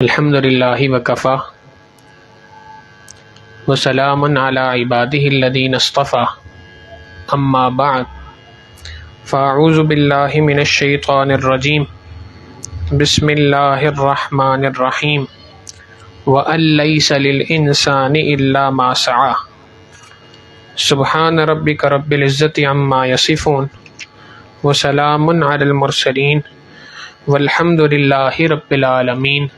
الحمد للہ وکفا وسلام علی عبادہ الذین اصطفى اما بعد فاعوذ باللہ من الشیطان الرجیم بسم اللہ الرحمن الرحیم وَأَن لَيْسَ لِلْإِنسَانِ إِلَّا مَا سَعَى سبحان ربک رب العزت عما یصفون وسلام علی المرسلین والحمد للہ رب العالمین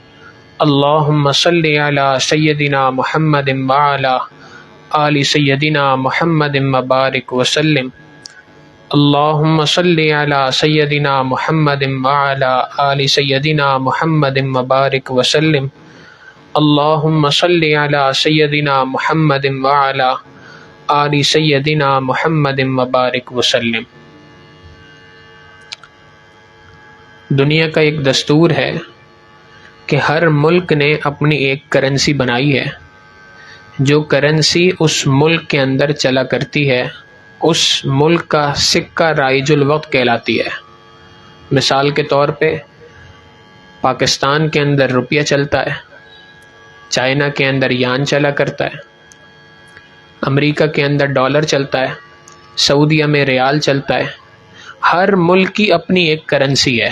اللہم صلی علی سیدنا محمد وعلی آل سیدنا محمد مبارک وسلم اللہم صلی علی سیدنا محمد وعلی آل سیدنا محمد مبارک وسلم اللہم صلی علی سیدنا محمد وعلی آل سیدنا محمد مبارک وسلم۔ دنیا کا ایک دستور ہے کہ ہر ملک نے اپنی ایک کرنسی بنائی ہے، جو کرنسی اس ملک کے اندر چلا کرتی ہے اس ملک کا سکہ رائج الوقت کہلاتی ہے۔ مثال کے طور پہ پاکستان کے اندر روپیہ چلتا ہے، چائنا کے اندر یان چلا کرتا ہے، امریکہ کے اندر ڈالر چلتا ہے، سعودیہ میں ریال چلتا ہے۔ ہر ملک کی اپنی ایک کرنسی ہے۔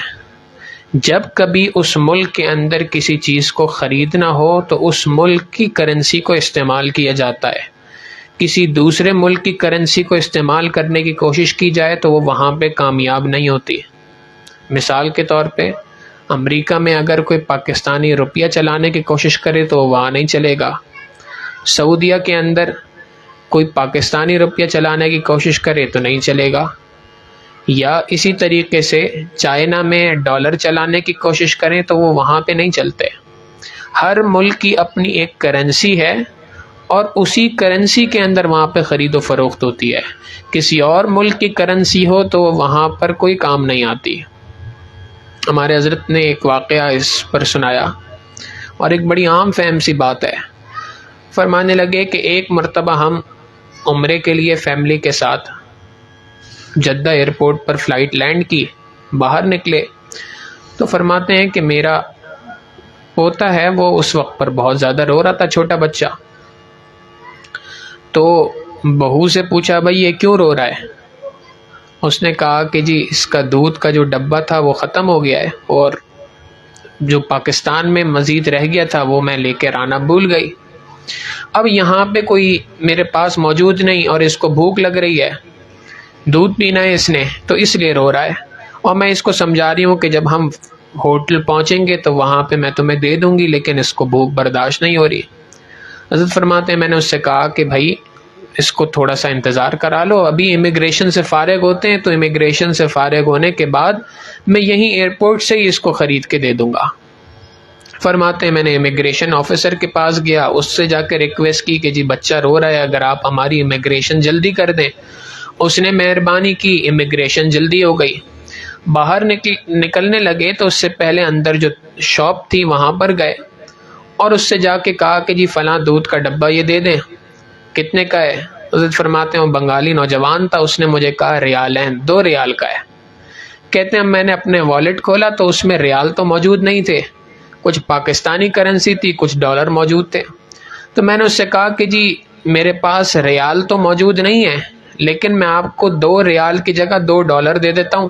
جب کبھی اس ملک کے اندر کسی چیز کو خریدنا ہو تو اس ملک کی کرنسی کو استعمال کیا جاتا ہے۔ کسی دوسرے ملک کی کرنسی کو استعمال کرنے کی کوشش کی جائے تو وہ وہاں پہ کامیاب نہیں ہوتی۔ مثال کے طور پہ امریکہ میں اگر کوئی پاکستانی روپیہ چلانے کی کوشش کرے تو وہ وہاں نہیں چلے گا۔ سعودیہ کے اندر کوئی پاکستانی روپیہ چلانے کی کوشش کرے تو نہیں چلے گا، یا اسی طریقے سے چائنا میں ڈالر چلانے کی کوشش کریں تو وہ وہاں پہ نہیں چلتے۔ ہر ملک کی اپنی ایک کرنسی ہے اور اسی کرنسی کے اندر وہاں پہ خرید و فروخت ہوتی ہے۔ کسی اور ملک کی کرنسی ہو تو وہاں پر کوئی کام نہیں آتی۔ ہمارے حضرت نے ایک واقعہ اس پر سنایا اور ایک بڑی عام فہم سی بات ہے۔ فرمانے لگے کہ ایک مرتبہ ہم عمرے کے لیے فیملی کے ساتھ جدہ ایئرپورٹ پر فلائٹ لینڈ کی، باہر نکلے تو فرماتے ہیں کہ میرا پوتا ہے وہ اس وقت پر بہت زیادہ رو رہا تھا، چھوٹا بچہ۔ تو بہو سے پوچھا بھائی یہ کیوں رو رہا ہے؟ اس نے کہا کہ جی اس کا دودھ کا جو ڈبہ تھا وہ ختم ہو گیا ہے اور جو پاکستان میں مزید رہ گیا تھا وہ میں لے کے آنا بھول گئی۔ اب یہاں پہ کوئی میرے پاس موجود نہیں اور اس کو بھوک لگ رہی ہے، دودھ پینا ہے اس نے، تو اس لیے رو رہا ہے، اور میں اس کو سمجھا رہی ہوں کہ جب ہم ہوٹل پہنچیں گے تو وہاں پہ میں تمہیں دے دوں گی، لیکن اس کو بھوک برداشت نہیں ہو رہی۔ حضرت فرماتے ہیں میں نے اس سے کہا کہ بھائی اس کو تھوڑا سا انتظار کرا لو، ابھی امیگریشن سے فارغ ہوتے ہیں تو امیگریشن سے فارغ ہونے کے بعد میں یہیں ایئرپورٹ سے ہی اس کو خرید کے دے دوں گا۔ فرماتے ہیں میں نے امیگریشن آفیسر کے پاس گیا، اس سے جا کے ریکویسٹ کی کہ جی بچہ رو رہا ہے، اگر آپ ہماری امیگریشن جلدی کر دیں۔ اس نے مہربانی کی، امیگریشن جلدی ہو گئی۔ باہر نکلنے لگے تو اس سے پہلے اندر جو شاپ تھی وہاں پر گئے اور اس سے جا کے کہا کہ جی فلاں دودھ کا ڈبہ یہ دے دیں، کتنے کا ہے؟ حضرت فرماتے ہیں وہ بنگالی نوجوان تھا، اس نے مجھے کہا ریالین، 2 ریال کا ہے۔ کہتے ہیں میں نے اپنے والیٹ کھولا تو اس میں ریال تو موجود نہیں تھے، کچھ پاکستانی کرنسی تھی، کچھ ڈالر موجود تھے۔ تو میں نے اس سے کہا کہ جی میرے پاس ریال تو موجود نہیں ہے، لیکن میں آپ کو 2 ریال کی جگہ 2 ڈالر دے دیتا ہوں۔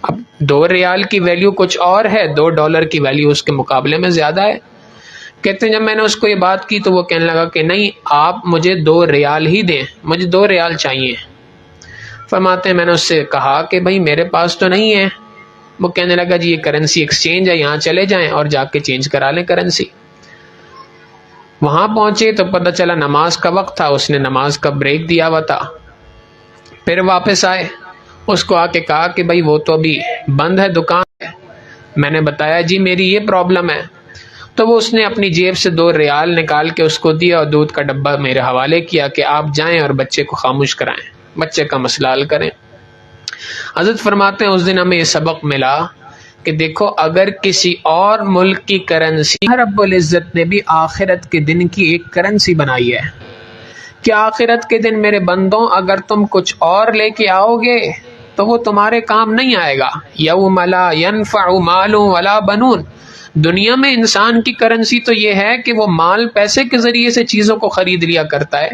اب 2 ریال کی ویلیو کچھ اور ہے، 2 ڈالر کی ویلیو اس کے مقابلے میں زیادہ ہے۔ کہتے ہیں جب میں نے اس کو یہ بات کی تو وہ کہنے لگا کہ نہیں، آپ مجھے 2 ریال ہی دیں، مجھے 2 ریال چاہیے۔ فرماتے ہیں میں نے اس سے کہا کہ بھائی میرے پاس تو نہیں ہے۔ وہ کہنے لگا جی یہ کرنسی ایکسچینج ہے، یہاں چلے جائیں اور جا کے چینج کرا لیں کرنسی۔ وہاں پہنچے تو پتہ چلا نماز کا وقت تھا، اس نے نماز کا بریک دیا ہوا تھا۔ پھر واپس آئے، اس کو آ کے کہا کہ بھائی وہ تو ابھی بند ہے دکان ہے۔ میں نے بتایا جی میری یہ پرابلم ہے، تو وہ اس نے اپنی جیب سے 2 ریال نکال کے اس کو دیا اور دودھ کا ڈبہ میرے حوالے کیا کہ آپ جائیں اور بچے کو خاموش کرائیں، بچے کا مسئلہ حل کریں۔ حضرت فرماتے ہیں اس دن ہمیں یہ سبق ملا کہ دیکھو اگر کسی اور ملک کی کرنسی، رب العزت نے بھی آخرت کے دن کی ایک کرنسی بنائی ہے کہ آخرت کے دن میرے بندوں اگر تم کچھ اور لے کے آؤ گے تو وہ تمہارے کام نہیں آئے گا۔ یوم لا ینفع مال ولا بنون، دنیا میں انسان کی کرنسی تو یہ ہے کہ وہ مال پیسے کے ذریعے سے چیزوں کو خرید لیا کرتا ہے،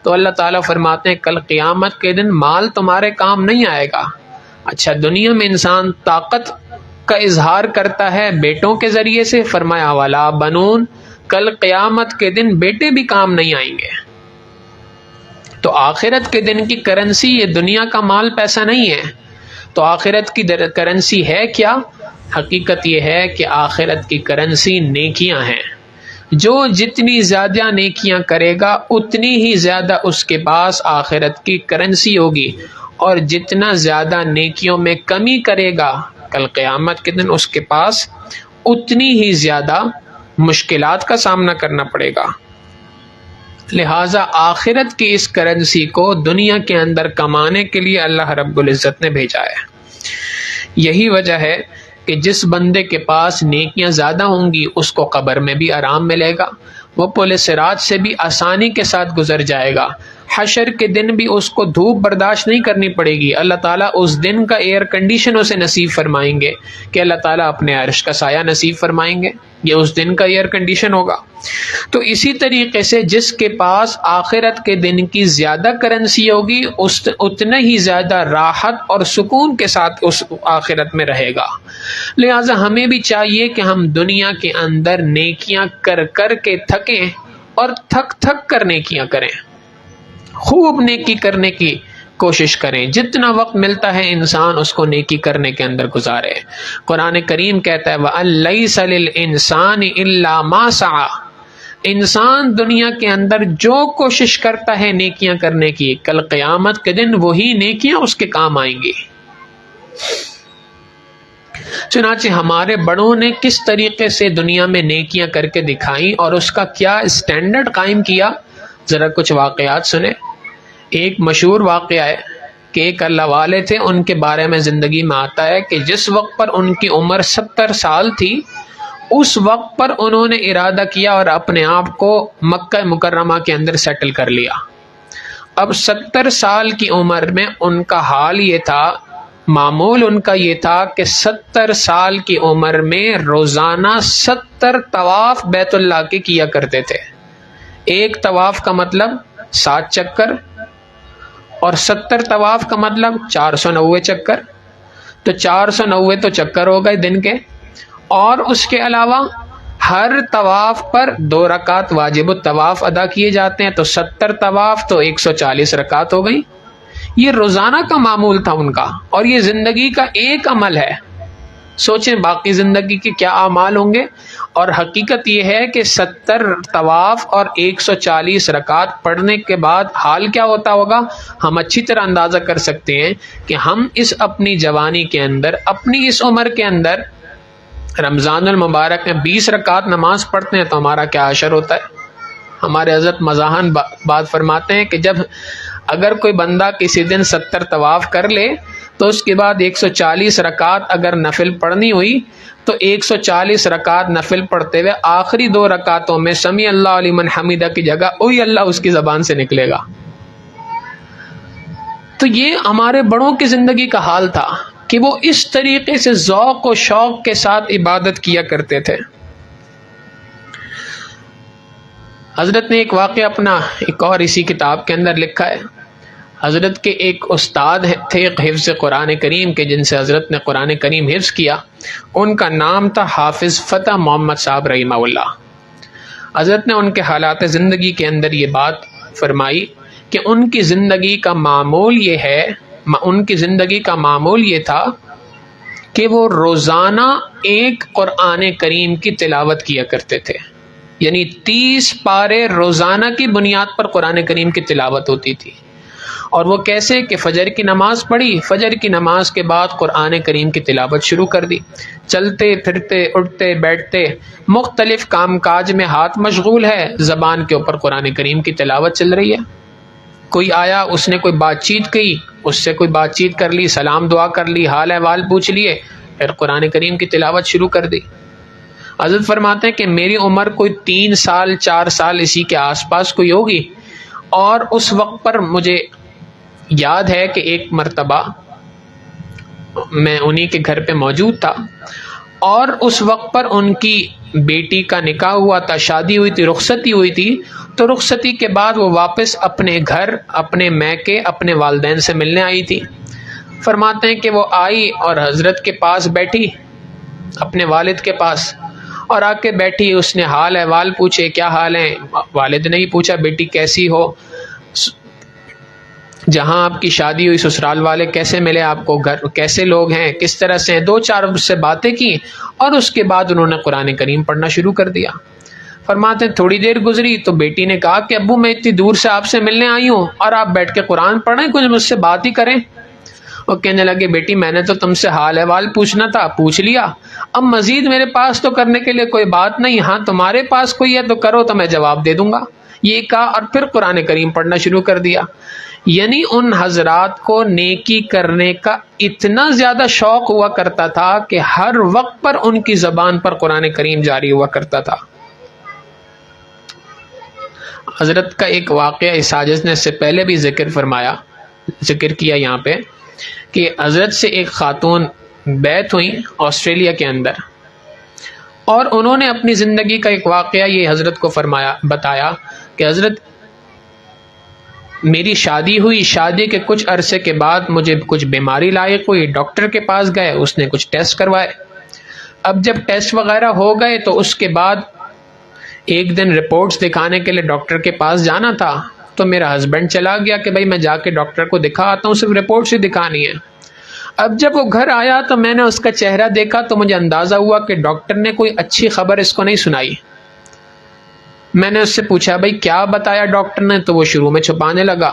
تو اللہ تعالیٰ فرماتے ہیں کل قیامت کے دن مال تمہارے کام نہیں آئے گا۔ اچھا، دنیا میں انسان طاقت کا اظہار کرتا ہے بیٹوں کے ذریعے سے، فرمایا والا بنون، کل قیامت کے دن بیٹے بھی کام نہیں آئیں گے۔ تو آخرت کے دن کی کرنسی یہ دنیا کا مال پیسہ نہیں ہے، تو آخرت کی کرنسی ہے کیا؟ حقیقت یہ ہے کہ آخرت کی کرنسی نیکیاں ہیں۔ جو جتنی زیادہ نیکیاں کرے گا اتنی ہی زیادہ اس کے پاس آخرت کی کرنسی ہوگی، اور جتنا زیادہ نیکیوں میں کمی کرے گا کل قیامت کے دن اس کے پاس اتنی ہی زیادہ مشکلات کا سامنا کرنا پڑے گا۔ لہٰذا آخرت کی اس کرنسی کو دنیا کے اندر کمانے کے لیے اللہ رب العزت نے بھیجا ہے۔ یہی وجہ ہے کہ جس بندے کے پاس نیکیاں زیادہ ہوں گی اس کو قبر میں بھی آرام ملے گا، وہ پل صراط سے بھی آسانی کے ساتھ گزر جائے گا، حشر کے دن بھی اس کو دھوپ برداشت نہیں کرنی پڑے گی۔ اللہ تعالیٰ اس دن کا ایئر کنڈیشن اسے نصیب فرمائیں گے کہ اللہ تعالیٰ اپنے عرش کا سایہ نصیب فرمائیں گے، یہ اس دن کا ایئر کنڈیشن ہوگا۔ تو اسی طریقے سے جس کے پاس آخرت کے دن کی زیادہ کرنسی ہوگی اتنا ہی زیادہ راحت اور سکون کے ساتھ اس آخرت میں رہے گا۔ لہٰذا ہمیں بھی چاہیے کہ ہم دنیا کے اندر نیکیاں کر کر کے تھکیں اور تھک تھک کر نیکیاں کریں، خوب نیکی کرنے کی کوشش کریں، جتنا وقت ملتا ہے انسان اس کو نیکی کرنے کے اندر گزارے۔ قرآن کریم کہتا ہے وَأَن لَيْسَ لِلْإِنسَانِ إِلَّا مَا سَعَى، انسان دنیا کے اندر جو کوشش کرتا ہے نیکیاں کرنے کی کل قیامت کے دن وہی نیکیاں اس کے کام آئیں گی۔ چنانچہ ہمارے بڑوں نے کس طریقے سے دنیا میں نیکیاں کر کے دکھائیں اور اس کا کیا اسٹینڈرڈ قائم کیا، ذرا کچھ واقعات سنیں۔ ایک مشہور واقعہ ہے کہ ایک اللہ والے تھے، ان کے بارے میں زندگی میں آتا ہے کہ جس وقت پر ان کی عمر 70 سال تھی اس وقت پر انہوں نے ارادہ کیا اور اپنے آپ کو مکہ مکرمہ کے اندر سیٹل کر لیا۔ اب 70 سال کی عمر میں ان کا حال یہ تھا، معمول ان کا یہ تھا کہ 70 سال کی عمر میں روزانہ 70 طواف بیت اللہ کے کیا کرتے تھے۔ ایک طواف کا مطلب 7 چکر، اور 70 طواف کا مطلب 490 چکر، تو 490 تو چکر ہو گئے دن کے، اور اس کے علاوہ ہر طواف پر 2 رکعت واجب الطواف ادا کیے جاتے ہیں، تو 70 طواف تو 140 رکعت ہو گئی۔ یہ روزانہ کا معمول تھا ان کا، اور یہ زندگی کا ایک عمل ہے۔ سوچیں باقی زندگی کے کیا اعمال ہوں گے، اور حقیقت یہ ہے کہ 70 طواف اور 140 رکعت پڑھنے کے بعد حال کیا ہوتا ہوگا، ہم اچھی طرح اندازہ کر سکتے ہیں کہ ہم اس اپنی جوانی کے اندر، اپنی اس عمر کے اندر رمضان المبارک میں 20 رکعت نماز پڑھتے ہیں تو ہمارا کیا حشر ہوتا ہے۔ ہمارے حضرت مزاحن بات فرماتے ہیں کہ جب اگر کوئی بندہ کسی دن 70 طواف کر لے تو اس کے بعد 140 رکعت اگر نفل پڑھنی ہوئی تو 140 رکعت نفل پڑھتے ہوئے آخری 2 رکعتوں میں سمیع اللہ لمن حمیدہ کی جگہ اوئی اللہ اس کی زبان سے نکلے گا۔ تو یہ ہمارے بڑوں کی زندگی کا حال تھا کہ وہ اس طریقے سے ذوق و شوق کے ساتھ عبادت کیا کرتے تھے۔ حضرت نے ایک واقعہ اپنا ایک اور اسی کتاب کے اندر لکھا ہے۔ حضرت کے ایک استاد تھے حفظ قرآن کریم کے، جن سے حضرت نے قرآن کریم حفظ کیا، ان کا نام تھا حافظ فتح محمد صاحب رحمہ اللہ۔ حضرت نے ان کے حالات زندگی کے اندر یہ بات فرمائی کہ ان کی زندگی کا معمول یہ تھا کہ وہ روزانہ ایک قرآن کریم کی تلاوت کیا کرتے تھے، یعنی 30 پارے روزانہ کی بنیاد پر قرآن کریم کی تلاوت ہوتی تھی۔ اور وہ کیسے کہ فجر کی نماز پڑھی، فجر کی نماز کے بعد قرآن کریم کی تلاوت شروع کر دی، چلتے پھرتے اٹھتے بیٹھتے مختلف کام کاج میں ہاتھ مشغول ہے، زبان کے اوپر قرآن کریم کی تلاوت چل رہی ہے۔ کوئی آیا، اس نے کوئی بات چیت کی، اس سے کوئی بات چیت کر لی، سلام دعا کر لی، حال احوال پوچھ لیے، پھر قرآن کریم کی تلاوت شروع کر دی۔ حضرت فرماتے ہیں کہ میری عمر کوئی 3 سال 4 سال اسی کے آس پاس کوئی ہوگی، اور اس وقت پر مجھے یاد ہے کہ ایک مرتبہ میں انہی کے گھر پہ موجود تھا، اور اس وقت پر ان کی بیٹی کا نکاح ہوا تھا، شادی ہوئی تھی، رخصتی ہوئی تھی. تو رخصتی کے بعد وہ واپس اپنے گھر، اپنے میکے، اپنے والدین سے ملنے آئی تھی. فرماتے ہیں کہ وہ آئی اور حضرت کے پاس بیٹھی، اپنے والد کے پاس، اور آ کے بیٹھی. اس نے حال احوال پوچھے، کیا حال ہیں؟ والد نے ہی پوچھا بیٹی کیسی ہو، جہاں آپ کی شادی ہوئی سسرال والے کیسے ملے آپ کو، گھر کیسے لوگ ہیں، کس طرح سے ہیں. دو چار اس سے باتیں کی اور اس کے بعد انہوں نے قرآن کریم پڑھنا شروع کر دیا. فرماتے ہیں تھوڑی دیر گزری تو بیٹی نے کہا کہ ابو میں اتنی دور سے آپ سے ملنے آئی ہوں اور آپ بیٹھ کے قرآن پڑھیں، کچھ مجھ سے بات ہی کریں. وہ کہنے لگے بیٹی میں نے تو تم سے حال احوال پوچھنا تھا، پوچھ لیا، اب مزید میرے پاس تو کرنے کے لیے کوئی بات نہیں، ہاں تمہارے پاس کوئی ہے تو کرو تو میں جواب دے دوں گا. یہ کہا اور پھر قرآن کریم پڑھنا شروع کر دیا. یعنی ان حضرات کو نیکی کرنے کا اتنا زیادہ شوق ہوا کرتا تھا کہ ہر وقت پر ان کی زبان پر قرآن کریم جاری ہوا کرتا تھا. حضرت کا ایک واقعہ اس حاجت نے اس سے پہلے بھی ذکر کیا یہاں پہ، کہ حضرت سے ایک خاتون بیعت ہوئی آسٹریلیا کے اندر، اور انہوں نے اپنی زندگی کا ایک واقعہ یہ حضرت کو بتایا کہ حضرت میری شادی ہوئی، شادی کے کچھ عرصے کے بعد مجھے کچھ بیماری لاحق ہوئی، ڈاکٹر کے پاس گئے، اس نے کچھ ٹیسٹ کروائے. اب جب ٹیسٹ وغیرہ ہو گئے تو اس کے بعد ایک دن رپورٹس دکھانے کے لیے ڈاکٹر کے پاس جانا تھا، تو میرا ہسبینڈ چلا گیا کہ بھائی میں جا کے ڈاکٹر کو دکھا آتا ہوں، صرف رپورٹس ہی دکھانی ہے. اب جب وہ گھر آیا تو میں نے اس کا چہرہ دیکھا تو مجھے اندازہ ہوا کہ ڈاکٹر نے کوئی اچھی خبر اس کو نہیں سنائی. میں نے اس سے پوچھا بھائی کیا بتایا ڈاکٹر نے، تو وہ شروع میں چھپانے لگا.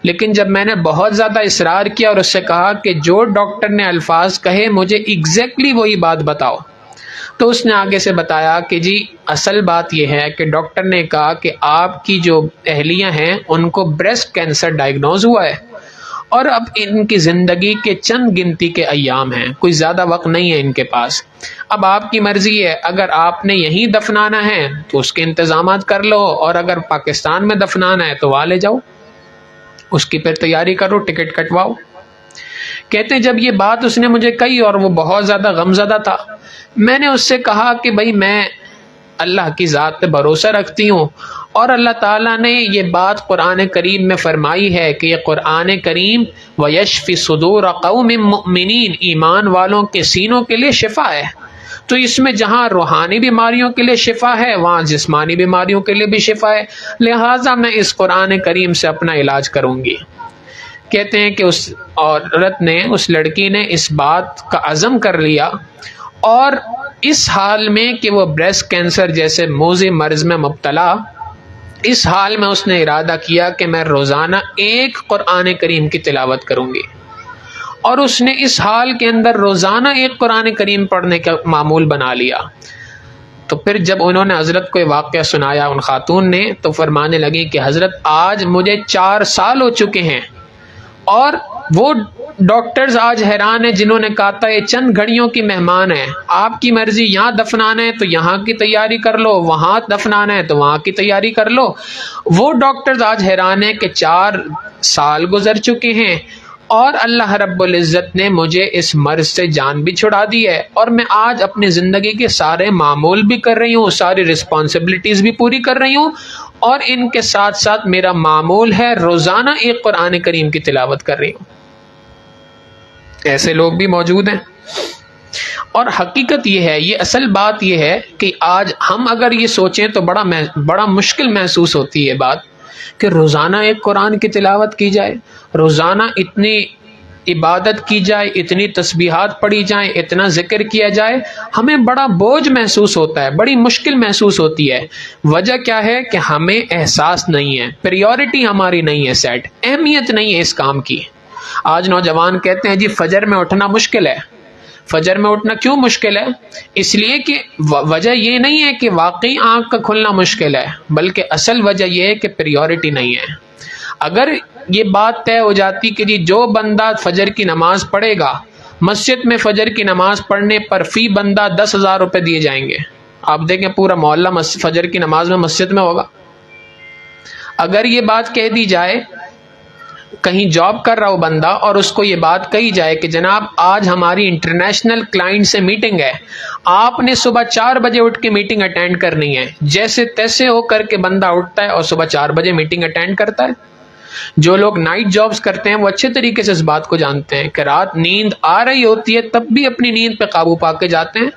لیکن جب میں نے بہت زیادہ اصرار کیا اور اس سے کہا کہ جو ڈاکٹر نے الفاظ کہے مجھے ایگزیکٹلی وہی بات بتاؤ، تو اس نے آگے سے بتایا کہ جی اصل بات یہ ہے کہ ڈاکٹر نے کہا کہ آپ کی جو اہلیہ ہیں ان کو بریسٹ کینسر ڈائگنوز ہوا ہے، اور اب ان کی زندگی کے چند گنتی کے ایام ہیں، کوئی زیادہ وقت نہیں ہے ان کے پاس. اب آپ کی مرضی ہے، اگر آپ نے یہیں دفنانا ہے تو اس کے انتظامات کر لو، اور اگر پاکستان میں دفنانا ہے تو وہاں لے جاؤ، اس کی پھر تیاری کرو، ٹکٹ کٹواؤ. کہتے ہیں جب یہ بات اس نے مجھے کہی اور وہ بہت زیادہ غمزدہ تھا، میں نے اس سے کہا کہ بھائی میں اللہ کی ذات پہ بھروسہ رکھتی ہوں، اور اللہ تعالیٰ نے یہ بات قرآن کریم میں فرمائی ہے کہ یہ قرآن کریم وَيَشْفِ صُدُورَ قَوْمٍ مُؤْمِنِينَ ایمان والوں کے سینوں کے لیے شفا ہے. تو اس میں جہاں روحانی بیماریوں کے لیے شفا ہے وہاں جسمانی بیماریوں کے لیے بھی شفا ہے، لہٰذا میں اس قرآن کریم سے اپنا علاج کروں گی. کہتے ہیں کہ اس عورت نے، اس لڑکی نے اس بات کا عزم کر لیا، اور اس حال میں کہ وہ بریسٹ کینسر جیسے موذی مرض میں مبتلا، اس حال میں اس نے ارادہ کیا کہ میں روزانہ ایک قرآن کریم کی تلاوت کروں گی، اور اس نے اس حال کے اندر روزانہ ایک قرآن کریم پڑھنے کا معمول بنا لیا. تو پھر جب انہوں نے حضرت کو یہ واقعہ سنایا ان خاتون نے، تو فرمانے لگی کہ حضرت آج مجھے 4 سال ہو چکے ہیں، اور وہ ڈاکٹرز آج حیران ہیں جنہوں نے کہا تھا یہ چند گھڑیوں کی مہمان ہیں، آپ کی مرضی، یہاں دفنانا ہے تو یہاں کی تیاری کر لو، وہاں دفنانا ہے تو وہاں کی تیاری کر لو. وہ ڈاکٹرز آج حیران ہیں کہ 4 سال گزر چکے ہیں اور اللہ رب العزت نے مجھے اس مرض سے جان بھی چھڑا دی ہے، اور میں آج اپنی زندگی کے سارے معمول بھی کر رہی ہوں، ساری رسپانسبلٹیز بھی پوری کر رہی ہوں، اور ان کے ساتھ ساتھ میرا معمول ہے روزانہ ایک قرآن کریم کی تلاوت کر رہی ہوں. ایسے لوگ بھی موجود ہیں. اور حقیقت یہ ہے، یہ اصل بات یہ ہے کہ آج ہم اگر یہ سوچیں تو بڑا مشکل محسوس ہوتی ہے بات کہ روزانہ ایک قرآن کی تلاوت کی جائے، روزانہ اتنی عبادت کی جائے، اتنی تسبیحات پڑھی جائیں، اتنا ذکر کیا جائے، ہمیں بڑا بوجھ محسوس ہوتا ہے، بڑی مشکل محسوس ہوتی ہے. وجہ کیا ہے کہ ہمیں احساس نہیں ہے، پریورٹی ہماری نہیں ہے سیٹ، اہمیت نہیں ہے اس کام کی. آج نوجوان کہتے ہیں جی فجر میں اٹھنا مشکل ہے. فجر میں اٹھنا کیوں مشکل ہے؟ اس لیے کہ وجہ یہ نہیں ہے کہ واقعی آنکھ کا کھلنا مشکل ہے، بلکہ اصل وجہ یہ ہے کہ پریورٹی نہیں ہے. اگر یہ بات طے ہو جاتی کہ جی جو بندہ فجر کی نماز پڑھے گا، مسجد میں فجر کی نماز پڑھنے پر فی بندہ 10,000 روپے دیے جائیں گے، آپ دیکھیں پورا محلہ فجر کی نماز میں مسجد میں ہوگا. اگر یہ بات کہہ دی جائے کہیں جاب کر رہا ہو بندہ اور اس کو یہ بات کہی جائے کہ جناب آج ہماری انٹرنیشنل کلائنٹ سے میٹنگ ہے، آپ نے صبح 4 بجے اٹھ کے میٹنگ اٹینڈ کرنی ہے، جیسے تیسے ہو کر کے بندہ اٹھتا ہے اور صبح 4 بجے میٹنگ اٹینڈ کرتا ہے۔ جو لوگ نائٹ جابز کرتے ہیں وہ اچھے طریقے سے اس بات کو جانتے ہیں کہ رات نیند آ رہی ہوتی ہے تب بھی اپنی نیند پہ قابو پا کے جاتے ہیں۔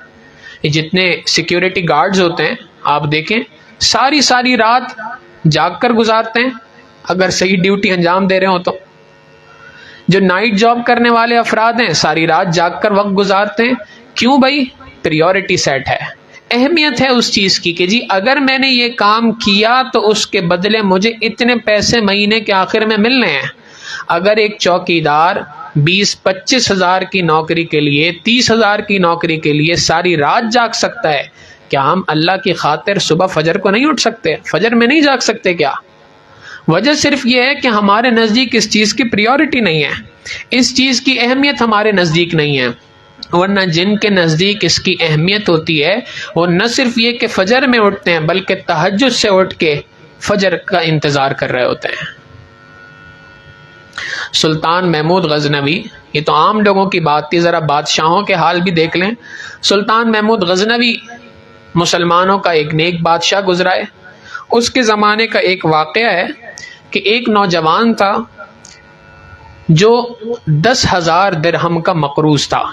یہ جتنے سیکیورٹی گارڈز ہوتے ہیں آپ دیکھیں ساری ساری رات جاگ کر گزارتے ہیں اگر صحیح ڈیوٹی انجام دے رہے ہوں تو۔ جو نائٹ جاب کرنے والے افراد ہیں ساری رات جاگ کر وقت گزارتے ہیں، کیوں بھائی؟ پریورٹی سیٹ ہے، اہمیت ہے اس چیز کی کہ جی اگر میں نے یہ کام کیا تو اس کے بدلے مجھے اتنے پیسے مہینے کے آخر میں ملنے ہیں۔ اگر ایک چوکیدار 20-25 ہزار کی نوکری کے لیے 30 ہزار کی نوکری کے لیے ساری رات جاگ سکتا ہے، کیا ہم اللہ کی خاطر صبح فجر کو نہیں اٹھ سکتے؟ فجر میں نہیں جاگ سکتے کیا؟ وجہ صرف یہ ہے کہ ہمارے نزدیک اس چیز کی پریورٹی نہیں ہے، اس چیز کی اہمیت ہمارے نزدیک نہیں ہے۔ ورنہ جن کے نزدیک اس کی اہمیت ہوتی ہے وہ نہ صرف یہ کہ فجر میں اٹھتے ہیں بلکہ تہجد سے اٹھ کے فجر کا انتظار کر رہے ہوتے ہیں۔ سلطان محمود غزنوی، یہ تو عام لوگوں کی بات تھی، ذرا بادشاہوں کے حال بھی دیکھ لیں۔ سلطان محمود غزنوی مسلمانوں کا ایک نیک بادشاہ گزرا ہے۔ اس کے زمانے کا ایک واقعہ ہے کہ ایک نوجوان تھا جو 10,000 درہم کا مقروض تھا،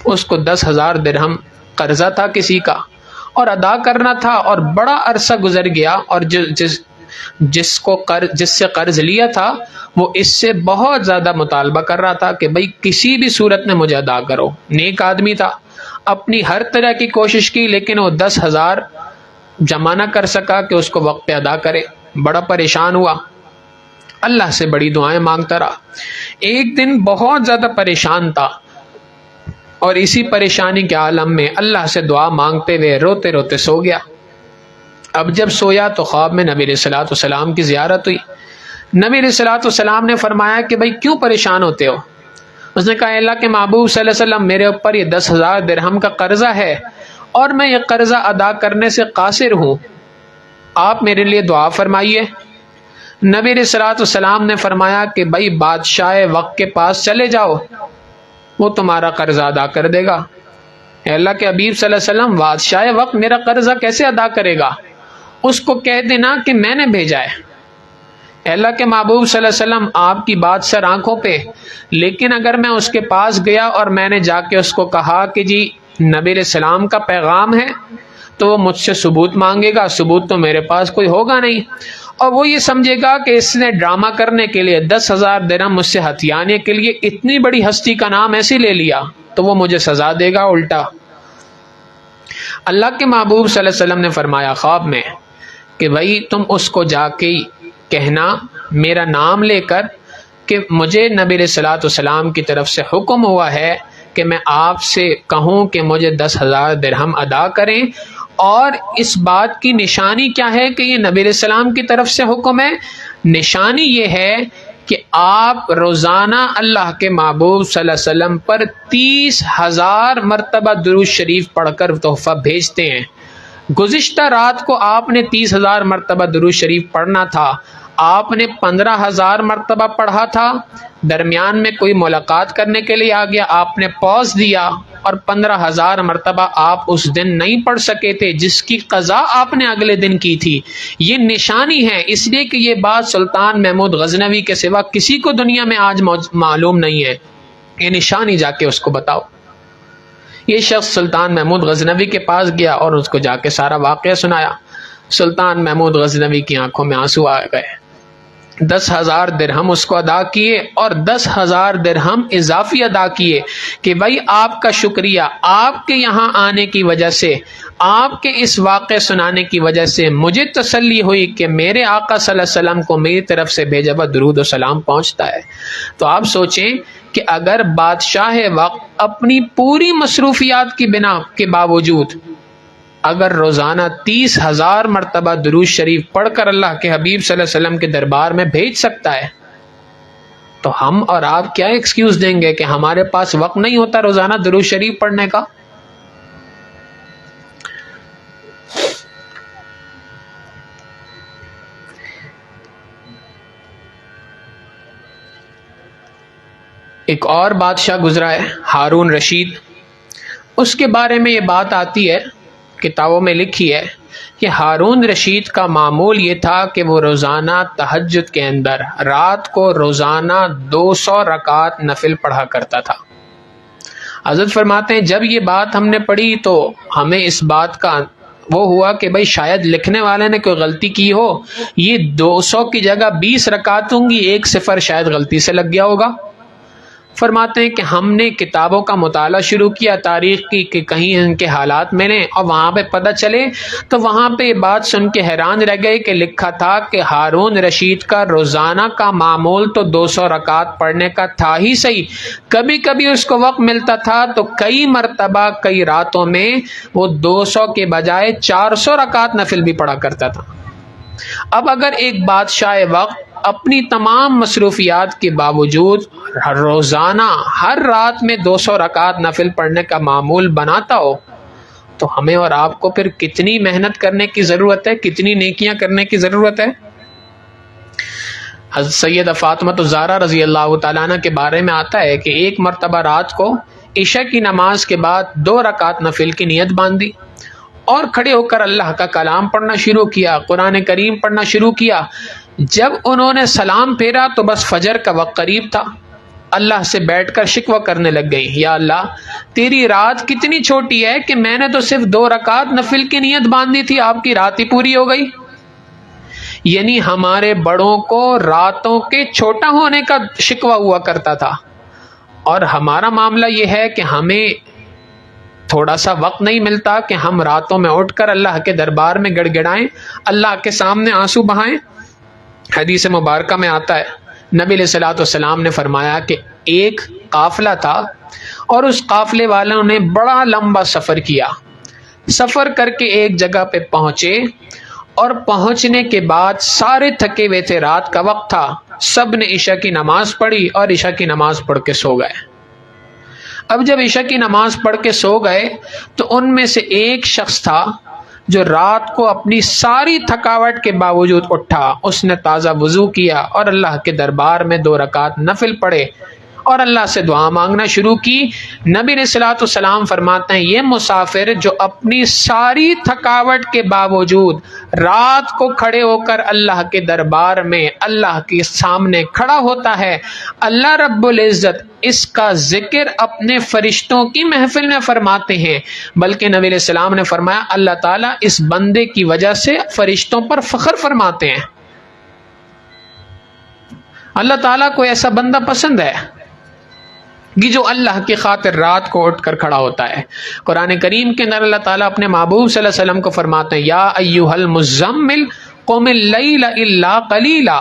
اس کو 10,000 درہم قرضہ تھا کسی کا اور ادا کرنا تھا، اور بڑا عرصہ گزر گیا، اور جس سے قرض لیا تھا وہ اس سے بہت زیادہ مطالبہ کر رہا تھا کہ بھئی کسی بھی صورت میں مجھے ادا کرو۔ نیک آدمی تھا، اپنی ہر طرح کی کوشش کی لیکن وہ 10,000 جمع نہ کر سکا کہ اس کو وقت پہ ادا کرے۔ بڑا پریشان ہوا، اللہ سے بڑی دعائیں مانگتا رہا۔ ایک دن بہت زیادہ پریشان تھا اور اسی پریشانی کے عالم میں اللہ سے دعا مانگتے ہوئے روتے روتے سو گیا۔ اب جب سویا تو خواب میں نبی علیہ الصلوۃ والسلام کی زیارت ہوئی۔ نبی علیہ الصلوۃ والسلام نے فرمایا کہ بھائی کیوں پریشان ہوتے ہو؟ اس نے کہا اللہ کے محبوب صلی اللہ علیہ وسلم میرے اوپر یہ 10,000 درہم کا قرضہ ہے اور میں یہ قرضہ ادا کرنے سے قاصر ہوں، آپ میرے لیے دعا فرمائیے۔ نبی علیہ الصلوۃ والسلام نے فرمایا کہ بھائی بادشاہ وقت کے پاس چلے جاؤ، وہ تمہارا قرضہ ادا کر دے گا۔ اے اللہ کے حبیب صلی اللہ علیہ وسلم بادشاہ وقت میرا قرضہ کیسے ادا کرے گا؟ اس کو کہہ دینا کہ میں نے بھیجا ہے۔ اے اللہ کے محبوب صلی اللہ علیہ وسلم آپ کی بات سر آنکھوں پہ، لیکن اگر میں اس کے پاس گیا اور میں نے جا کے اس کو کہا کہ جی نبی علیہ السلام کا پیغام ہے تو وہ مجھ سے ثبوت مانگے گا، ثبوت تو میرے پاس کوئی ہوگا نہیں، اور وہ یہ سمجھے گا کہ اس نے ڈرامہ کرنے کے لیے 10,000 درہم مجھ سے ہتھیانے کے لیے اتنی بڑی ہستی کا نام ایسے لے لیا تو وہ مجھے سزا دے گا الٹا۔ اللہ کے محبوب صلی اللہ علیہ وسلم نے فرمایا خواب میں کہ بھائی تم اس کو جا کے کہنا میرا نام لے کر کہ مجھے نبی علیہ الصلوۃ والسلام کی طرف سے حکم ہوا ہے کہ میں آپ سے کہوں کہ مجھے 10,000 درہم ادا کریں، اور اس بات کی نشانی کیا ہے کہ یہ نبی علیہ السلام کی طرف سے حکم ہے؟ نشانی یہ ہے کہ آپ روزانہ اللہ کے محبوب صلی اللہ علیہ وسلم پر 30,000 مرتبہ درود شریف پڑھ کر تحفہ بھیجتے ہیں۔ گزشتہ رات کو آپ نے 30,000 مرتبہ درود شریف پڑھنا تھا، آپ نے 15,000 مرتبہ پڑھا تھا، درمیان میں کوئی ملاقات کرنے کے لیے آ گیا، آپ نے پوز دیا اور 15,000 مرتبہ آپ اس دن نہیں پڑھ سکے تھے جس کی قضا آپ نے اگلے دن کی تھی۔ یہ نشانی ہے، اس لیے کہ یہ بات سلطان محمود غزنوی کے سوا کسی کو دنیا میں آج معلوم نہیں ہے، یہ نشانی جا کے اس کو بتاؤ۔ یہ شخص سلطان محمود غزنوی کے پاس گیا اور اس کو جا کے سارا واقعہ سنایا۔ سلطان محمود غزنوی کی آنکھوں میں آنسو آ گئے۔ 10,000 درہم اس کو ادا کیے اور 10,000 درہم اضافی ادا کیے کہ بھائی آپ کا شکریہ، آپ کے یہاں آنے کی وجہ سے، آپ کے اس واقعے سنانے کی وجہ سے مجھے تسلی ہوئی کہ میرے آقا صلی اللہ علیہ وسلم کو میری طرف سے بھیجا ہوا درود و سلام پہنچتا ہے۔ تو آپ سوچیں کہ اگر بادشاہ وقت اپنی پوری مصروفیات کی بنا کے باوجود اگر روزانہ 30,000 مرتبہ درود شریف پڑھ کر اللہ کے حبیب صلی اللہ علیہ وسلم کے دربار میں بھیج سکتا ہے، تو ہم اور آپ کیا ایکسکیوز دیں گے کہ ہمارے پاس وقت نہیں ہوتا روزانہ درود شریف پڑھنے کا؟ ایک اور بادشاہ گزرا ہے ہارون رشید، اس کے بارے میں یہ بات آتی ہے، کتابوں میں لکھی ہے کہ ہارون رشید کا معمول یہ تھا کہ وہ روزانہ تہجد کے اندر رات کو روزانہ 200 رکعت نفل پڑھا کرتا تھا۔ حضرت فرماتے ہیں جب یہ بات ہم نے پڑھی تو ہمیں اس بات کا وہ ہوا کہ بھائی شاید لکھنے والے نے کوئی غلطی کی ہو، یہ 200 کی جگہ 20 رکعت ہوں گی، ایک صفر شاید غلطی سے لگ گیا ہوگا۔ فرماتے ہیں کہ ہم نے کتابوں کا مطالعہ شروع کیا تاریخ کی کہ کہیں ان کے حالات میں نے، اور وہاں پہ پتہ چلے تو وہاں پہ یہ بات سن کے حیران رہ گئے کہ لکھا تھا کہ ہارون رشید کا روزانہ کا معمول تو 200 رکعت پڑھنے کا تھا ہی صحیح، کبھی کبھی اس کو وقت ملتا تھا تو کئی مرتبہ کئی راتوں میں وہ 200 کے بجائے 400 رکعت نفل بھی پڑھا کرتا تھا۔ اب اگر ایک بادشاہ وقت اپنی تمام مصروفیات کے باوجود روزانہ ہر رات میں 200 رکعت نفل پڑھنے کا معمول بناتا ہو تو ہمیں اور آپ کو پھر کتنی محنت کرنے کی ضرورت ہے، کتنی نیکیاں کرنے کی ضرورت ہے۔ حضرت سیدہ فاطمہ الزہرا رضی اللہ تعالیٰ عنہ کے بارے میں آتا ہے کہ ایک مرتبہ رات کو عشاء کی نماز کے بعد 2 رکعت نفل کی نیت باندھی اور کھڑے ہو کر اللہ کا کلام پڑھنا شروع کیا، قرآن کریم پڑھنا شروع کیا۔ جب انہوں نے سلام پھیرا تو بس فجر کا وقت قریب تھا، اللہ سے بیٹھ کر شکوہ کرنے لگ گئی، یا اللہ تیری رات کتنی چھوٹی ہے کہ میں نے تو صرف 2 رکعت نفل کی نیت باندھی تھی، آپ کی رات ہی پوری ہو گئی۔ یعنی ہمارے بڑوں کو راتوں کے چھوٹا ہونے کا شکوہ ہوا کرتا تھا، اور ہمارا معاملہ یہ ہے کہ ہمیں تھوڑا سا وقت نہیں ملتا کہ ہم راتوں میں اٹھ کر اللہ کے دربار میں گڑ گڑائیں، اللہ کے سامنے آنسو بہائیں۔ حدیث مبارکہ میں آتا ہے نبی علیہ الصلوۃ والسلام نے فرمایا کہ ایک قافلہ تھا اور اس قافلے والوں نے بڑا لمبا سفر کیا، سفر کر کے ایک جگہ پہ پہنچے اور پہنچنے کے بعد سارے تھکے ہوئے تھے، رات کا وقت تھا، سب نے عشاء کی نماز پڑھی اور عشاء کی نماز پڑھ کے سو گئے۔ اب جب عشاء کی نماز پڑھ کے سو گئے تو ان میں سے ایک شخص تھا جو رات کو اپنی ساری تھکاوٹ کے باوجود اٹھا، اس نے تازہ وضو کیا اور اللہ کے دربار میں 2 رکعت نفل پڑھے اور اللہ سے دعا مانگنا شروع کی۔ نبی علیہ الصلوۃ والسلام فرماتے ہیں یہ مسافر جو اپنی ساری تھکاوٹ کے باوجود رات کو کھڑے ہو کر اللہ کے دربار میں اللہ کے سامنے کھڑا ہوتا ہے، اللہ رب العزت اس کا ذکر اپنے فرشتوں کی محفل میں فرماتے ہیں، بلکہ نبی علیہ السلام نے فرمایا اللہ تعالیٰ اس بندے کی وجہ سے فرشتوں پر فخر فرماتے ہیں۔ اللہ تعالیٰ کو ایسا بندہ پسند ہے کہ جو اللہ کی خاطر رات کو اٹھ کر کھڑا ہوتا ہے۔ قرآن کریم کے اندر اللہ تعالیٰ اپنے محبوب صلی اللہ علیہ وسلم کو فرماتے ہیں یا ایھا المزمل قم اللیل الا قلیلا،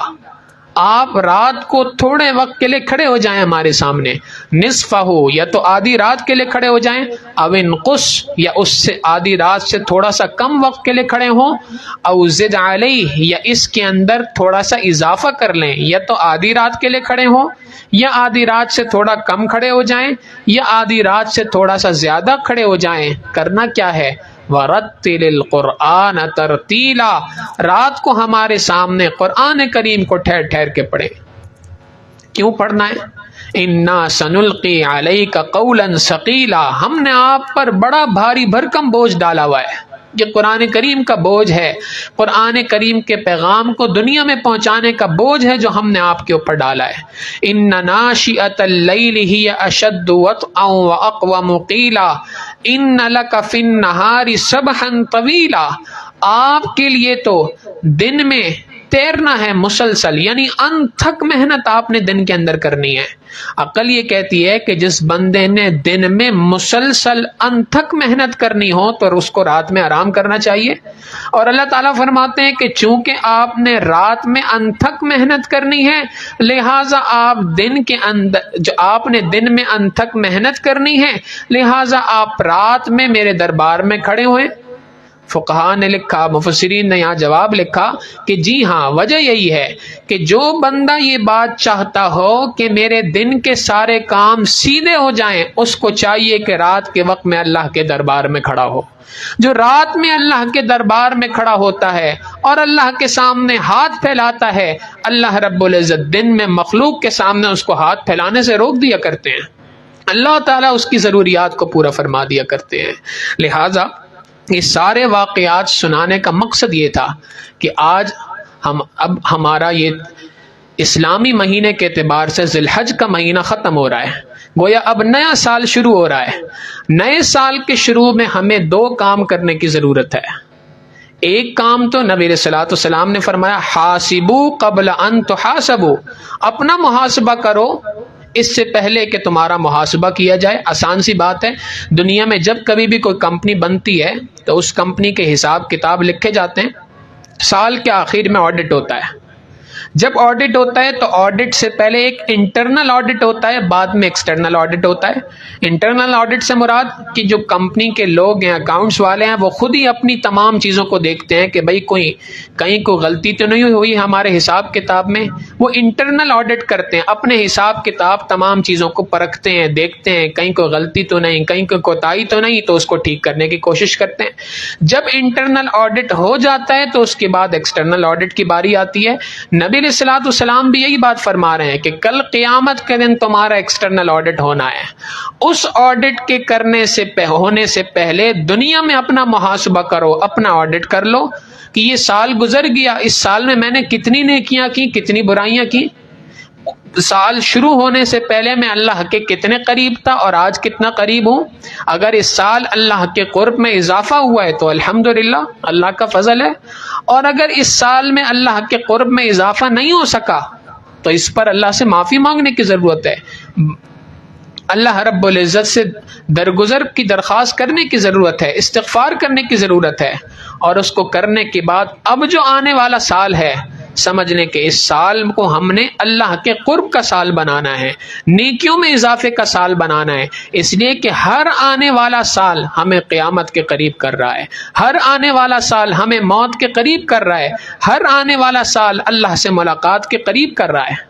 آپ رات کو تھوڑے وقت کے لیے کھڑے ہو جائیں ہمارے سامنے، نصفہ، یا تو آدھی رات کے لیے کھڑے ہو جائیں، او انقص، یا اس سے آدھی رات سے تھوڑا سا کم وقت کے لیے کھڑے ہوں، او زد علیہ، یا اس کے اندر تھوڑا سا اضافہ کر لیں، یا تو آدھی رات کے لیے کھڑے ہوں یا آدھی رات سے تھوڑا کم کھڑے ہو جائیں یا آدھی رات سے تھوڑا سا زیادہ کھڑے ہو جائیں۔ کرنا کیا ہے؟ وَرَتِّلِ الْقُرْآنَ تَرْتِيلًا، رات کو ہمارے سامنے قرآن کریم کو ٹھہر ٹھہر کے پڑھیں۔ کیوں پڑھنا ہے؟ اِنَّا سَنُلْقِي عَلَيْكَ قَوْلًا ثَقِيلًا، ہم نے آپ پر بڑا بھاری بھرکم بوجھ ڈالا ہوا ہے، یہ قرآن کریم کا بوجھ ہے، قرآن کریم کے پیغام کو دنیا میں پہنچانے کا بوجھ ہے جو ہم نے آپ کے اوپر ڈالا ہے۔ ان ناشئۃ اللیل ہی اشد وطئا واقوم قیلا ان لک فی النہار سبحا طویلا، آپ کے لیے تو دن میں تیرنا ہے مسلسل، یعنی انتھک محنت آپ نے دن کے اندر کرنی ہے۔ عقل یہ کہتی ہے کہ جس بندے نے دن میں مسلسل انتھک محنت کرنی ہو تو اس کو رات میں آرام کرنا چاہیے، اور اللہ تعالیٰ فرماتے ہیں کہ چونکہ آپ نے رات میں انتھک محنت کرنی ہے لہٰذا آپ دن کے اندر جو آپ نے دن میں انتھک محنت کرنی ہے لہٰذا آپ رات میں میرے دربار میں کھڑے ہوئے۔ فقہاء نے لکھا، مفسرین نے یہاں جواب لکھا کہ جی ہاں، وجہ یہی ہے کہ جو بندہ یہ بات چاہتا ہو کہ میرے دن کے سارے کام سیدھے ہو جائیں، اس کو چاہیے کہ رات کے وقت میں اللہ کے دربار میں کھڑا ہو۔ جو رات میں اللہ کے دربار میں کھڑا ہوتا ہے اور اللہ کے سامنے ہاتھ پھیلاتا ہے، اللہ رب العزت دن میں مخلوق کے سامنے اس کو ہاتھ پھیلانے سے روک دیا کرتے ہیں، اللہ تعالیٰ اس کی ضروریات کو پورا فرما دیا کرتے ہیں۔ لہٰذا یہ سارے واقعات سنانے کا مقصد یہ تھا کہ آج اب ہمارا یہ اسلامی مہینے کے اعتبار سے ذی الحج کا مہینہ ختم ہو رہا ہے، گویا اب نیا سال شروع ہو رہا ہے۔ نئے سال کے شروع میں ہمیں دو کام کرنے کی ضرورت ہے۔ ایک کام تو نبی صلی اللہ علیہ وسلم نے فرمایا، حاسبو قبل ان تحاسبو، اپنا محاسبہ کرو اس سے پہلے کہ تمہارا محاسبہ کیا جائے۔ آسان سی بات ہے، دنیا میں جب کبھی بھی کوئی کمپنی بنتی ہے تو اس کمپنی کے حساب کتاب لکھے جاتے ہیں، سال کے آخر میں آڈٹ ہوتا ہے۔ جب آڈٹ ہوتا ہے تو آڈٹ سے پہلے ایک انٹرنل آڈٹ ہوتا ہے، بعد میں ایکسٹرنل آڈٹ ہوتا ہے۔ انٹرنل آڈٹ سے مراد کہ جو کمپنی کے لوگ ہیں، اکاؤنٹس والے ہیں، وہ خود ہی اپنی تمام چیزوں کو دیکھتے ہیں کہ بھئی کہیں کوئی غلطی تو نہیں ہوئی ہمارے حساب کتاب میں۔ وہ انٹرنل آڈٹ کرتے ہیں، اپنے حساب کتاب تمام چیزوں کو پرکھتے ہیں، دیکھتے ہیں کہیں کوئی غلطی تو نہیں، کہیں کوئی کوتاہی تو نہیں، تو اس کو ٹھیک کرنے کی کوشش کرتے ہیں۔ جب انٹرنل آڈٹ ہو جاتا ہے تو اس کے بعد ایکسٹرنل آڈٹ کی باری آتی ہے۔ نبی علیہ الصلوۃ والسلام بھی یہی بات فرما رہے ہیں کہ کل قیامت کے دن تمہارا ایکسٹرنل آڈٹ ہونا ہے۔ اس آڈٹ کے ہونے سے پہلے دنیا میں اپنا محاسبہ کرو، اپنا آڈٹ کر لو کہ یہ سال گزر گیا، اس سال میں نے کتنی نیکیاں کی، کتنی برائیاں کی۔ سال شروع ہونے سے پہلے میں اللہ کے کتنے قریب تھا اور آج کتنا قریب ہوں۔ اگر اس سال اللہ کے قرب میں اضافہ ہوا ہے تو الحمدللہ اللہ کا فضل ہے، اور اگر اس سال میں اللہ کے قرب میں اضافہ نہیں ہو سکا تو اس پر اللہ سے معافی مانگنے کی ضرورت ہے، اللہ رب العزت سے درگزر کی درخواست کرنے کی ضرورت ہے، استغفار کرنے کی ضرورت ہے، اور اس کو کرنے کے بعد اب جو آنے والا سال ہے سمجھنے کہ اس سال کو ہم نے اللہ کے قرب کا سال بنانا ہے، نیکیوں میں اضافے کا سال بنانا ہے، اس لیے کہ ہر آنے والا سال ہمیں قیامت کے قریب کر رہا ہے، ہر آنے والا سال ہمیں موت کے قریب کر رہا ہے، ہر آنے والا سال اللہ سے ملاقات کے قریب کر رہا ہے۔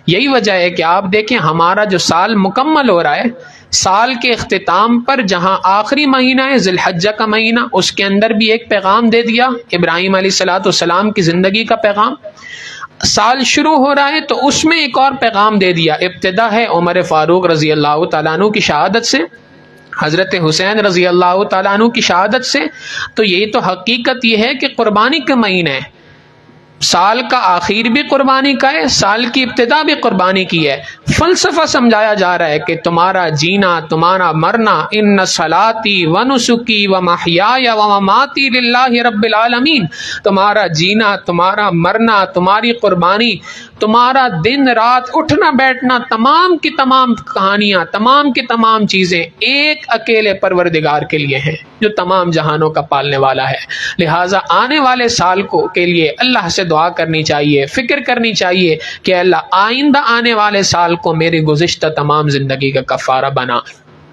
یہی وجہ ہے کہ آپ دیکھیں ہمارا جو سال مکمل ہو رہا ہے، سال کے اختتام پر جہاں آخری مہینہ ہے ذی الحجہ کا مہینہ، اس کے اندر بھی ایک پیغام دے دیا، ابراہیم علیہ السلام کی زندگی کا پیغام۔ سال شروع ہو رہا ہے تو اس میں ایک اور پیغام دے دیا۔ ابتدا ہے عمر فاروق رضی اللہ تعالیٰ عنہ کی شہادت سے، حضرت حسین رضی اللہ تعالیٰ عنہ کی شہادت سے۔ تو یہ تو حقیقت یہ ہے کہ قربانی کا مہینہ ہے، سال کا آخر بھی قربانی کا ہے، سال کی ابتدا بھی قربانی کی ہے۔ فلسفہ سمجھایا جا رہا ہے کہ تمہارا جینا، تمہارا مرنا، ان صلاتی و نسکی و محیای و مماتی للہ رب العالمین، تمہارا جینا، تمہارا مرنا، تمہاری قربانی، تمہارا دن رات اٹھنا بیٹھنا، تمام کی تمام کہانیاں، تمام کی تمام چیزیں ایک اکیلے پروردگار کے لیے ہیں جو تمام جہانوں کا پالنے والا ہے۔ لہٰذا آنے والے سال کو کے لیے اللہ سے دعا کرنی چاہیے، فکر کرنی چاہیے کہ اللہ آئندہ آنے والے سال کو میری گزشتہ تمام زندگی کا کفارہ بنا۔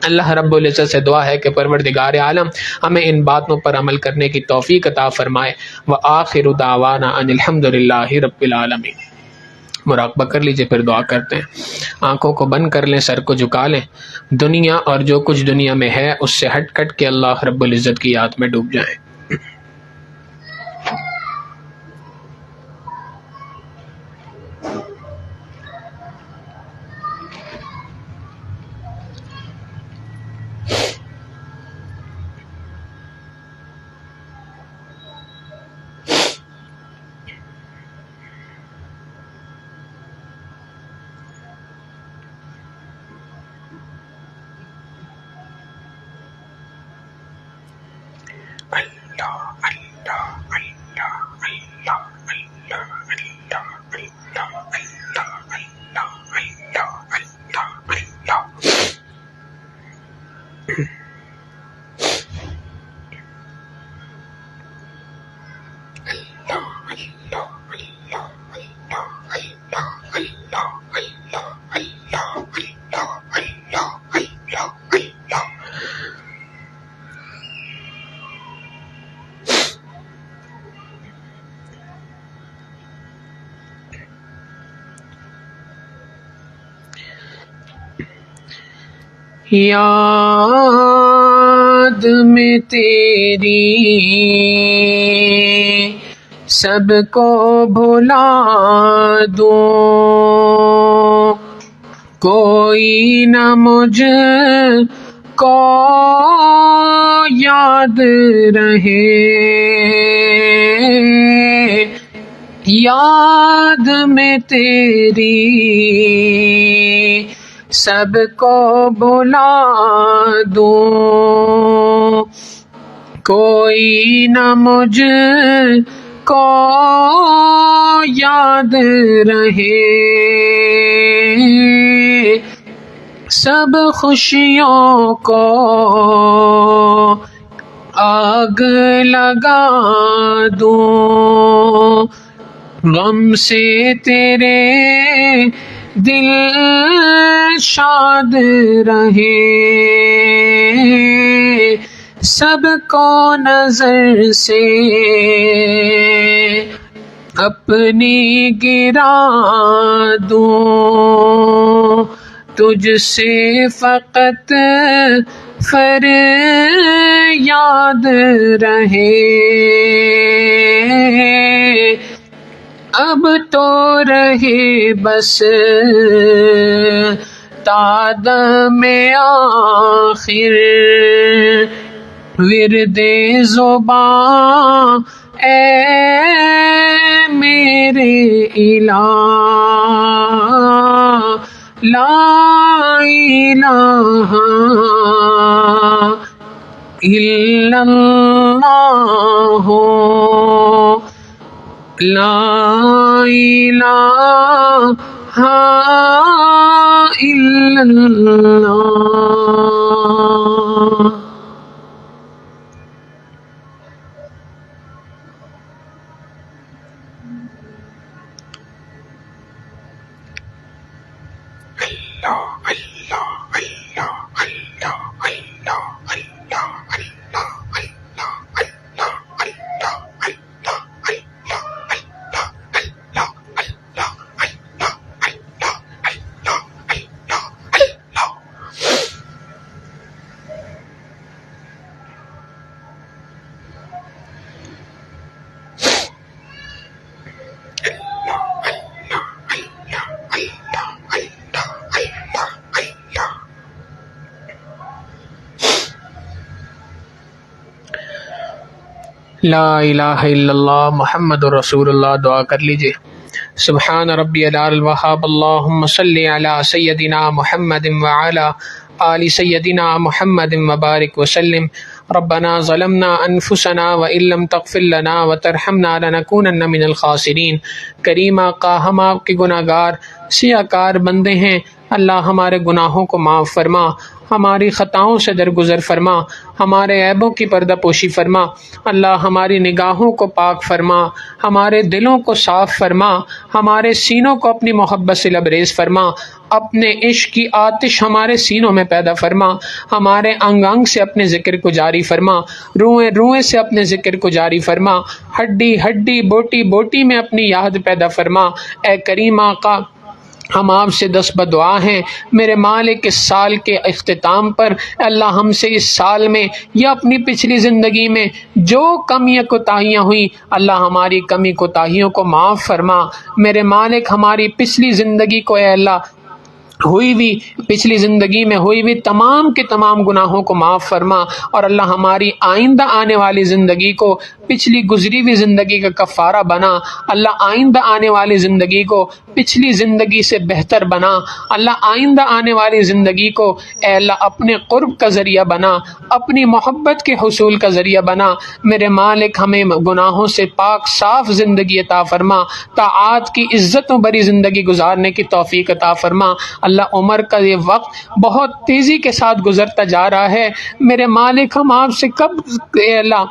اللہ رب العزت سے دعا ہے کہ پروردگار عالم ہمیں ان باتوں پر عمل کرنے کی توفیق عطا فرمائے۔ وآخر دعوانا ان الحمد للہ رب العالمین۔ مراقبہ کر لیجئے، پھر دعا کرتے ہیں۔ آنکھوں کو بند کر لیں، سر کو جھکا لیں، دنیا اور جو کچھ دنیا میں ہے اس سے ہٹ کٹ کے اللہ رب العزت کی یاد میں ڈوب جائیں۔ یاد میں تیری سب کو بھلا دوں، کوئی نہ مجھ کو یاد رہے، یاد میں تیری سب کو بھلا دوں، کوئی نہ مجھ کو یاد رہے، سب خوشیوں کو آگ لگا دوں، غم سے تیرے دل شاد رہے، سب کو نظر سے اپنی گرا دوں، تجھ سے فقط فریاد رہے، اب تو رہے بس تا دم آخر ورد زباں اے میرے الہ، لا الہ الا اللہ، لا الہ الا اللہ۔ لا الہ الا اللہ محمد رسول اللہ۔ دعا کر لیجئے۔ سبحان ربی العلی الوہاب، اللہم صلی علی سیدنا محمد وعلی آل سیدنا محمد وبارک وسلم۔ ربنا ظلمنا انفسنا وان لم تغفر لنا وترحمنا لنکونن من الخاسرین۔ کریم آقا، ہم آپ کے گناہ گار سیاہ کار بندے ہیں، اللہ ہمارے گناہوں کو معاف فرما، ہماری خطاؤں سے درگزر فرما، ہمارے عیبوں کی پردہ پوشی فرما، اللہ ہماری نگاہوں کو پاک فرما، ہمارے دلوں کو صاف فرما، ہمارے سینوں کو اپنی محبت سے لبریز فرما، اپنے عشق کی آتش ہمارے سینوں میں پیدا فرما، ہمارے انگ انگ سے اپنے ذکر کو جاری فرما، روئیں روئیں سے اپنے ذکر کو جاری فرما، ہڈی ہڈی بوٹی بوٹی میں اپنی یاد پیدا فرما۔ اے کریم آقا، ہم آپ سے دست بدعا ہیں، میرے مالک اس سال کے اختتام پر اللہ ہم سے اس سال میں یا اپنی پچھلی زندگی میں جو کمیاں کوتاہیاں ہوئیں، اللہ ہماری کمی کوتاہیوں کو معاف فرما۔ میرے مالک ہماری پچھلی زندگی کو اے اللہ پچھلی زندگی میں ہوئی ہوئی تمام کے تمام گناہوں کو معاف فرما، اور اللہ ہماری آئندہ آنے والی زندگی کو پچھلی گزری ہوئی زندگی کا کفارہ بنا، اللہ آئندہ آنے والی زندگی کو پچھلی زندگی سے بہتر بنا، اللہ آئندہ آنے والی زندگی کو اے اللہ اپنے قرب کا ذریعہ بنا، اپنی محبت کے حصول کا ذریعہ بنا۔ میرے مالک ہمیں گناہوں سے پاک صاف زندگی عطا فرما، طاعات کی عزتوں بری زندگی گزارنے کی توفیق عطا فرما۔ اللہ عمر کا یہ وقت بہت تیزی کے ساتھ گزرتا جا رہا ہے، میرے مالک ہم آپ سے کب اے اللہ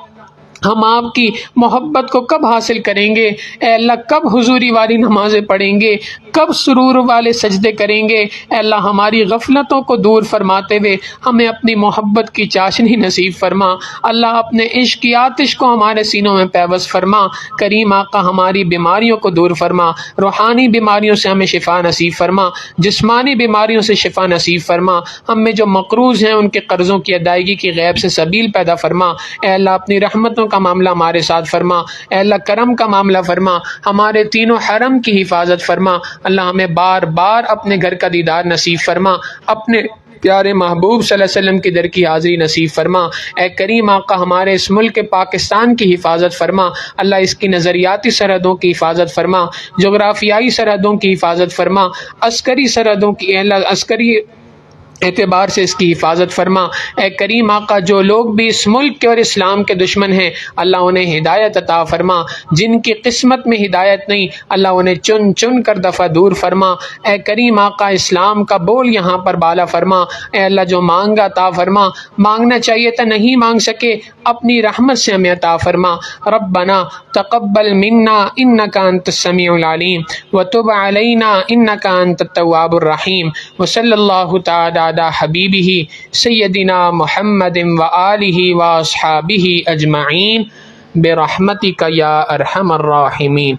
ہم آپ کی محبت کو کب حاصل کریں گے؟ اے اللہ کب حضوری والی نمازیں پڑھیں گے؟ کب سرور والے سجدے کریں گے؟ اے اللہ ہماری غفلتوں کو دور فرماتے ہوئے ہمیں اپنی محبت کی چاشنی نصیب فرما، اللہ اپنے عشق کی آتش کو ہمارے سینوں میں پیوست فرما۔ کریم آقا ہماری بیماریوں کو دور فرما، روحانی بیماریوں سے ہمیں شفا نصیب فرما، جسمانی بیماریوں سے شفا نصیب فرما، ہم میں جو مقروض ہیں ان کے قرضوں کی ادائیگی کی غیب سے سبیل پیدا فرما۔ اے اللہ اپنی رحمتوں کا کا معاملہ ہمارے ساتھ فرما، اے اللہ کرم کا معاملہ فرما، ہمارے تینوں حرم کی حفاظت فرما، اللہ ہمیں بار بار اپنے گھر کا دیدار نصیب فرما، اپنے پیارے محبوب صلی اللہ علیہ وسلم کی در کی حاضری نصیب فرما، اے کریم آقا ہمارے اس ملک پاکستان کی حفاظت فرما، اللہ اس کی نظریاتی سرحدوں کی حفاظت فرما، جغرافیائی سرحدوں کی حفاظت فرما، عسکری سرحدوں کی، اے اللہ عسکری اعتبار سے اس کی حفاظت فرما، اے کریم آقا جو لوگ بھی اس ملک کے اور اسلام کے دشمن ہیں اللہ انہیں ہدایت عطا فرما، جن کی قسمت میں ہدایت نہیں اللہ انہیں چن چن کر دفع دور فرما، اے کریم آقا اسلام کا بول یہاں پر بالا فرما، اے اللہ جو مانگا عطا فرما، مانگنا چاہیے تھا نہیں مانگ سکے اپنی رحمت سے ہمیں عطا فرما، ربنا تقبل منا انک انت السمیع العلیم وتب علینا انک انت التواب الرحیم، وصلی اللہ تعالی علی حبیبہ سیدنا محمد وآلہ واصحابہ اجمعین برحمتک یا ارحم الراحمین۔